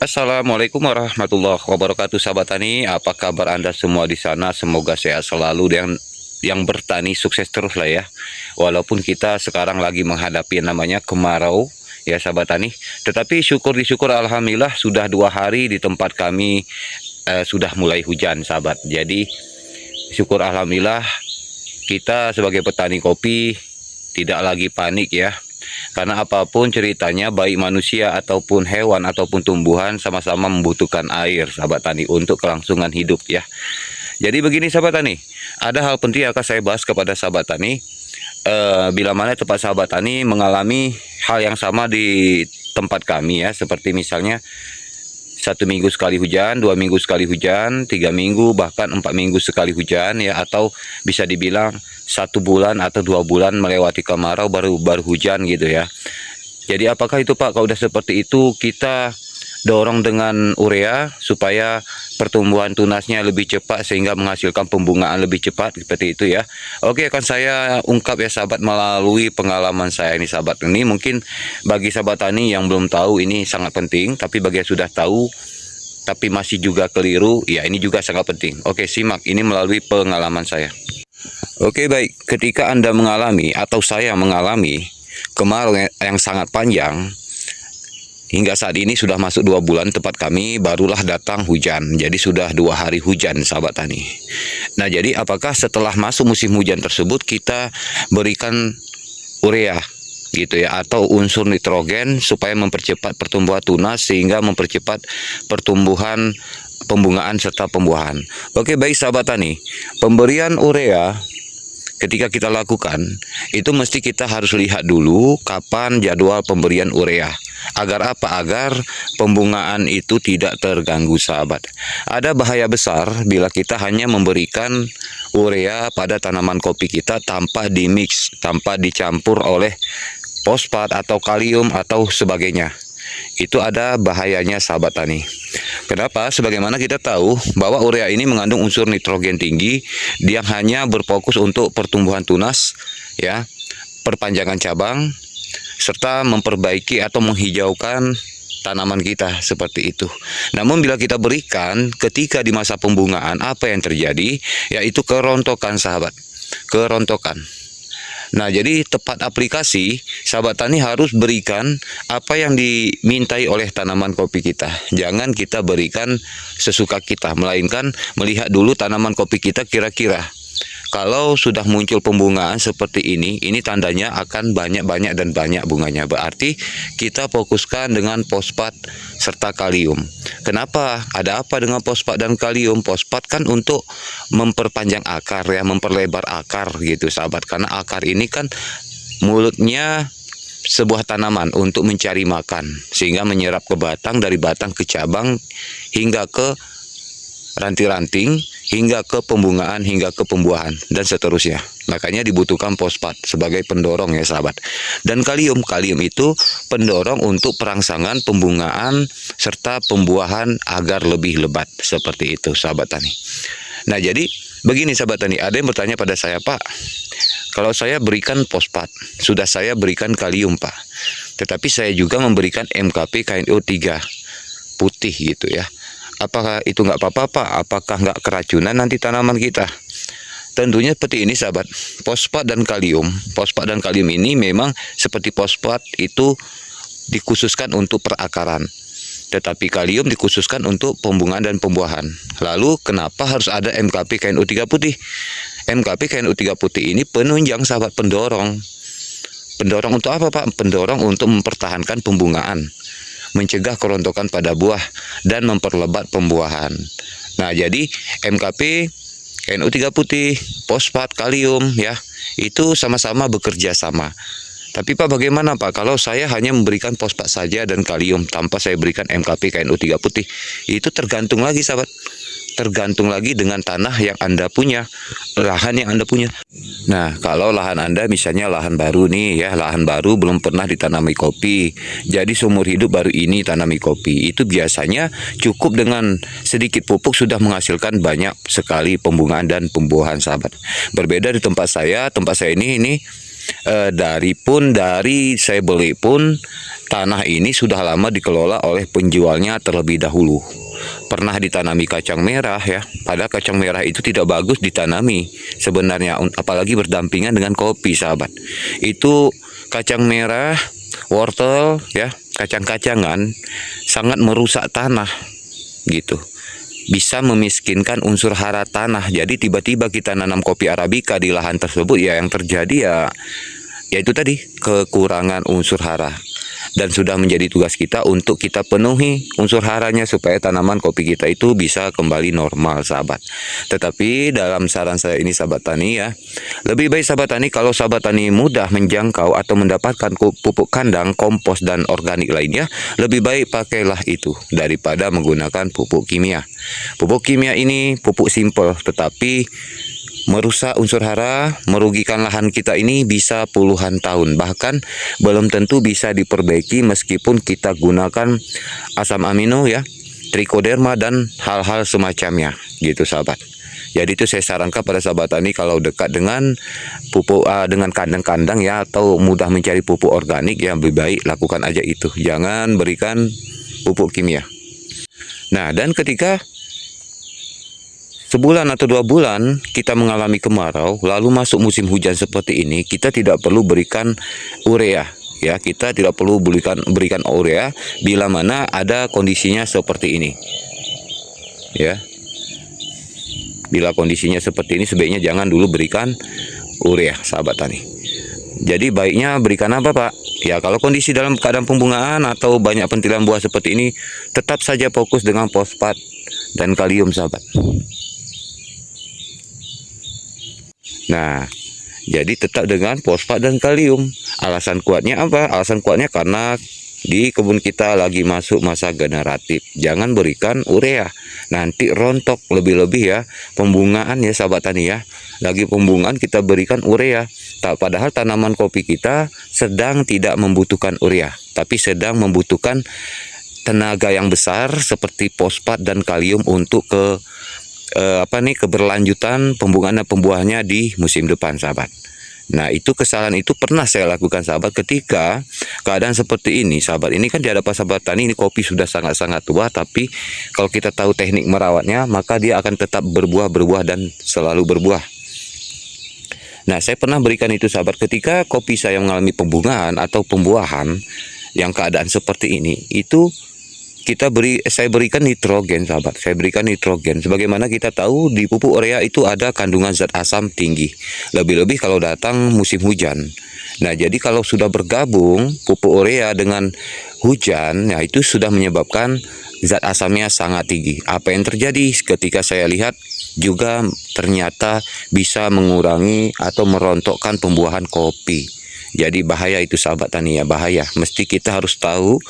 Assalamualaikum warahmatullahi wabarakatuh, sahabat tani. Apa kabar Anda semua di sana? Semoga sehat selalu dan yang bertani sukses terus lah ya. Walaupun kita sekarang lagi menghadapi yang namanya kemarau ya sahabat tani. Tetapi syukur alhamdulillah sudah 2 hari di tempat kami sudah mulai hujan sahabat. Jadi syukur alhamdulillah kita sebagai petani kopi tidak lagi panik ya. Karena apapun ceritanya, baik manusia ataupun hewan ataupun tumbuhan sama-sama membutuhkan air sahabat tani untuk kelangsungan hidup ya. Jadi begini sahabat tani, ada hal penting yang akan saya bahas kepada sahabat tani. Bila mana tempat sahabat tani mengalami hal yang sama di tempat kami ya, seperti misalnya 1 minggu sekali hujan, 2 minggu sekali hujan, 3 minggu bahkan 4 minggu sekali hujan ya, atau bisa dibilang 1 bulan atau 2 bulan melewati kemarau baru hujan gitu ya. Jadi apakah itu Pak? Kalau udah seperti itu kita dorong dengan urea supaya pertumbuhan tunasnya lebih cepat sehingga menghasilkan pembungaan lebih cepat seperti itu ya. Oke, akan saya ungkap ya sahabat melalui pengalaman saya ini sahabat. Ini mungkin bagi sahabat tani yang belum tahu ini sangat penting, tapi bagi yang sudah tahu tapi masih juga keliru ya, ini juga sangat penting. Oke, simak ini melalui pengalaman saya. Oke, baik, ketika Anda mengalami atau saya mengalami kemarau yang sangat panjang, hingga saat ini sudah masuk 2 bulan tempat kami barulah datang hujan. Jadi sudah 2 hari hujan sahabat tani. Nah, jadi apakah setelah masuk musim hujan tersebut kita berikan urea gitu ya, atau unsur nitrogen supaya mempercepat pertumbuhan tunas sehingga mempercepat pertumbuhan, pembungaan serta pembuahan. Oke, baik sahabat tani, pemberian urea ketika kita lakukan itu mesti kita harus lihat dulu kapan jadwal pemberian urea. Agar apa? Agar pembungaan itu tidak terganggu sahabat. Ada bahaya besar bila kita hanya memberikan urea pada tanaman kopi kita tanpa dimix, tanpa dicampur oleh fosfat atau kalium atau sebagainya. Itu ada bahayanya sahabat tani. Kenapa? Sebagaimana kita tahu bahwa urea ini mengandung unsur nitrogen tinggi yang hanya berfokus untuk pertumbuhan tunas ya, perpanjangan cabang serta memperbaiki atau menghijaukan tanaman kita seperti itu. Namun bila kita berikan ketika di masa pembungaan, apa yang terjadi? Yaitu kerontokan sahabat, kerontokan. Nah, jadi tepat aplikasi, sahabat tani harus berikan apa yang dimintai oleh tanaman kopi kita. Jangan kita berikan sesuka kita, melainkan melihat dulu tanaman kopi kita kira-kira kalau sudah muncul pembungaan seperti ini tandanya akan banyak-banyak dan banyak bunganya. Berarti kita fokuskan dengan fosfat serta kalium. Kenapa? Ada apa dengan fosfat dan kalium? Fosfat kan untuk memperpanjang akar ya, memperlebar akar gitu sahabat. Karena akar ini kan mulutnya sebuah tanaman untuk mencari makan, sehingga menyerap ke batang, dari batang ke cabang hingga ke ranting-ranting, hingga ke pembungaan, hingga ke pembuahan dan seterusnya. Makanya dibutuhkan fosfat sebagai pendorong ya sahabat. Dan kalium itu pendorong untuk perangsangan, pembungaan serta pembuahan agar lebih lebat. Seperti itu sahabat tani. Nah, jadi begini sahabat tani, ada yang bertanya pada saya, Pak, kalau saya berikan fosfat, sudah saya berikan kalium Pak, tetapi saya juga memberikan MKP KNO3 putih gitu ya, apakah itu nggak apa-apa Pak? Apakah nggak keracunan nanti tanaman kita? Tentunya seperti ini sahabat. Fosfat dan kalium ini memang seperti fosfat itu dikhususkan untuk perakaran, tetapi kalium dikhususkan untuk pembungaan dan pembuahan. Lalu kenapa harus ada MKP KNO3 putih? MKP KNO3 putih ini penunjang sahabat, pendorong. Pendorong untuk apa Pak? Pendorong untuk mempertahankan pembungaan, mencegah kerontokan pada buah, dan memperlebat pembuahan. Nah, jadi MKP, KNO3 putih, fosfat, kalium ya, itu sama-sama bekerja sama. Tapi Pak, bagaimana Pak kalau saya hanya memberikan fosfat saja dan kalium tanpa saya berikan MKP KNO3 putih? Itu tergantung lagi sahabat. Tergantung lagi dengan tanah yang Anda punya, lahan yang Anda punya. Nah, kalau lahan Anda misalnya lahan baru nih ya, lahan baru belum pernah ditanami kopi, jadi seumur hidup baru ini tanami kopi, itu biasanya cukup dengan sedikit pupuk sudah menghasilkan banyak sekali pembungaan dan pembuahan sahabat. Berbeda di tempat saya ini dari saya beli pun tanah ini sudah lama dikelola oleh penjualnya terlebih dahulu. Pernah ditanami kacang merah ya, padahal kacang merah itu tidak bagus ditanami sebenarnya, apalagi berdampingan dengan kopi sahabat. Itu kacang merah, wortel ya, kacang-kacangan sangat merusak tanah gitu, bisa memiskinkan unsur hara tanah. Jadi tiba-tiba kita nanam kopi arabica di lahan tersebut, ya yang terjadi ya itu tadi, kekurangan unsur hara. Dan sudah menjadi tugas kita untuk kita penuhi unsur haranya supaya tanaman kopi kita itu bisa kembali normal sahabat. Tetapi dalam saran saya ini sahabat tani ya, lebih baik sahabat tani, kalau sahabat tani mudah menjangkau atau mendapatkan pupuk kandang, kompos dan organik lainnya, lebih baik pakailah itu daripada menggunakan pupuk kimia. Pupuk kimia ini pupuk simple tetapi merusak unsur hara, merugikan lahan kita ini bisa puluhan tahun, bahkan belum tentu bisa diperbaiki meskipun kita gunakan asam amino ya, trichoderma dan hal-hal semacamnya gitu sahabat. Jadi itu saya sarankan pada sahabat tani, kalau dekat dengan pupuk dengan kandang-kandang ya, atau mudah mencari pupuk organik, ya lebih baik lakukan aja itu, jangan berikan pupuk kimia. Nah, dan ketika sebulan atau 2 bulan kita mengalami kemarau, lalu masuk musim hujan seperti ini, kita tidak perlu berikan urea ya, kita tidak perlu berikan urea bila mana ada kondisinya seperti ini ya. Bila kondisinya seperti ini, sebaiknya jangan dulu berikan urea sahabat tani. Jadi baiknya berikan apa Pak? Ya kalau kondisi dalam keadaan pembungaan atau banyak pentilan buah seperti ini, tetap saja fokus dengan fosfat dan kalium sahabat. Nah, jadi tetap dengan fosfat dan kalium. Alasan kuatnya apa? Alasan kuatnya karena di kebun kita lagi masuk masa generatif. Jangan berikan urea, nanti rontok. Lebih-lebih ya pembungaan ya sahabat tani ya. Lagi pembungaan kita berikan urea. Padahal tanaman kopi kita sedang tidak membutuhkan urea, tapi sedang membutuhkan tenaga yang besar seperti fosfat dan kalium untuk keberlanjutan pembungaan dan pembuahannya di musim depan sahabat. Nah, itu kesalahan itu pernah saya lakukan sahabat ketika keadaan seperti ini sahabat. Ini kan di hadapan sahabat tani, ini kopi sudah sangat-sangat tua, tapi kalau kita tahu teknik merawatnya, maka dia akan tetap berbuah dan selalu berbuah. Nah, saya pernah berikan itu sahabat ketika kopi saya mengalami pembungaan atau pembuahan yang keadaan seperti ini, itu saya berikan nitrogen sahabat. Saya berikan nitrogen. Sebagaimana kita tahu di pupuk urea itu ada kandungan zat asam tinggi, lebih-lebih kalau datang musim hujan. Nah, jadi kalau sudah bergabung pupuk urea dengan hujan, ya itu sudah menyebabkan zat asamnya sangat tinggi. Apa yang terjadi ketika saya lihat juga ternyata bisa mengurangi atau merontokkan pembuahan kopi. Jadi bahaya itu sahabat tani ya, bahaya. Mesti kita harus tahu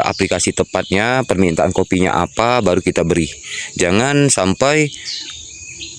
aplikasi tepatnya, permintaan kopinya apa, baru kita beri. Jangan sampai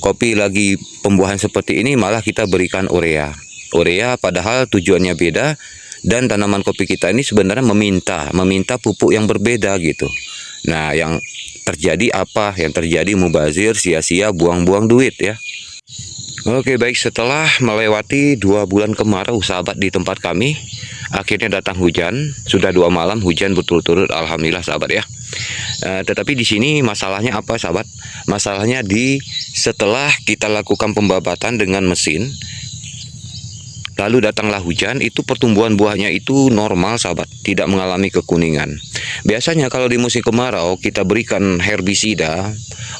kopi lagi pembuahan seperti ini malah kita berikan urea. Urea padahal tujuannya beda, dan tanaman kopi kita ini sebenarnya meminta pupuk yang berbeda gitu. Nah, yang terjadi apa? Yang terjadi mubazir, sia-sia, buang-buang duit ya. Oke baik, setelah melewati 2 bulan kemarau sahabat di tempat kami, akhirnya datang hujan. Sudah 2 malam hujan berturut-turut, alhamdulillah sahabat ya. Tetapi di sini masalahnya apa sahabat? Masalahnya setelah kita lakukan pembabatan dengan mesin, lalu datanglah hujan, itu pertumbuhan buahnya itu normal sahabat, tidak mengalami kekuningan. Biasanya kalau di musim kemarau kita berikan herbisida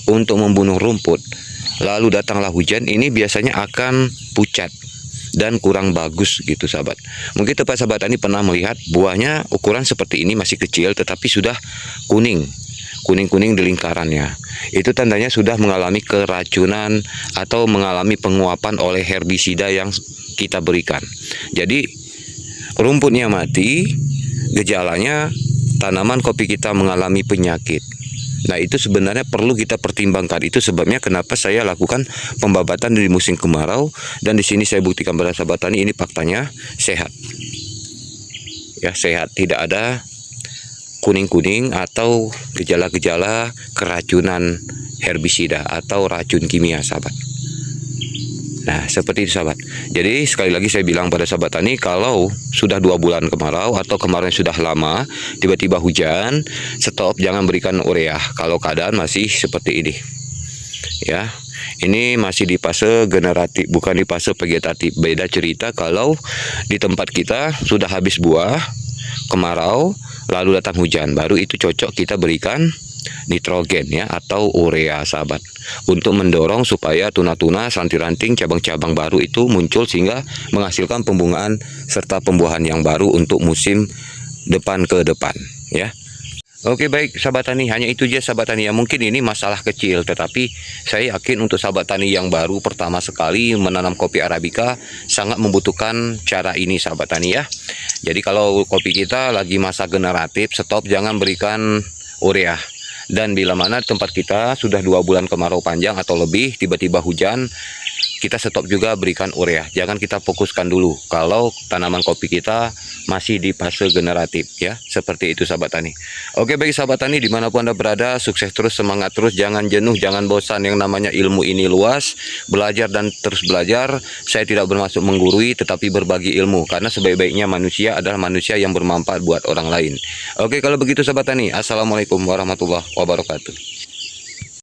untuk membunuh rumput, lalu datanglah hujan, ini biasanya akan pucat dan kurang bagus gitu sahabat. Mungkin tempat sahabat tani pernah melihat buahnya ukuran seperti ini, masih kecil tetapi sudah kuning-kuning di lingkarannya. Itu tandanya sudah mengalami keracunan atau mengalami penguapan oleh herbisida yang kita berikan. Jadi rumputnya mati, gejalanya tanaman kopi kita mengalami penyakit. Nah, itu sebenarnya perlu kita pertimbangkan. Itu sebabnya kenapa saya lakukan pembabatan di musim kemarau, dan di sini saya buktikan pada sahabat tani ini faktanya sehat. Ya, sehat, tidak ada kuning-kuning atau gejala-gejala keracunan herbisida atau racun kimia sahabat. Nah, seperti itu sahabat. Jadi sekali lagi saya bilang pada sahabat tani, kalau sudah 2 bulan kemarau atau kemarin sudah lama tiba-tiba hujan, stop, jangan berikan urea kalau keadaan masih seperti ini. Ya, ini masih di fase generatif, bukan di fase vegetatif. Beda cerita kalau di tempat kita sudah habis buah, kemarau, lalu datang hujan, baru itu cocok kita berikan nitrogen ya atau urea sahabat, untuk mendorong supaya tuna-tuna, ranting-ranting, cabang-cabang baru itu muncul sehingga menghasilkan pembungaan serta pembuahan yang baru untuk musim depan ke depan ya. Oke, baik sahabat tani, hanya itu aja sahabat tani ya. Mungkin ini masalah kecil, tetapi saya yakin untuk sahabat tani yang baru pertama sekali menanam kopi Arabica sangat membutuhkan cara ini sahabat tani ya. Jadi kalau kopi kita lagi masa generatif, stop, jangan berikan urea. Dan bila mana tempat kita sudah 2 bulan kemarau panjang atau lebih, tiba-tiba hujan, kita stop juga berikan urea. Jangan kita fokuskan dulu kalau tanaman kopi kita masih di fase generatif ya. Seperti itu sahabat tani. Oke, bagi sahabat tani dimanapun Anda berada, sukses terus, semangat terus, jangan jenuh, jangan bosan. Yang namanya ilmu ini luas, belajar dan terus belajar. Saya tidak bermaksud menggurui, tetapi berbagi ilmu, karena sebaik-baiknya manusia adalah manusia yang bermanfaat buat orang lain. Oke, kalau begitu sahabat tani, assalamualaikum warahmatullahi wabarakatuh.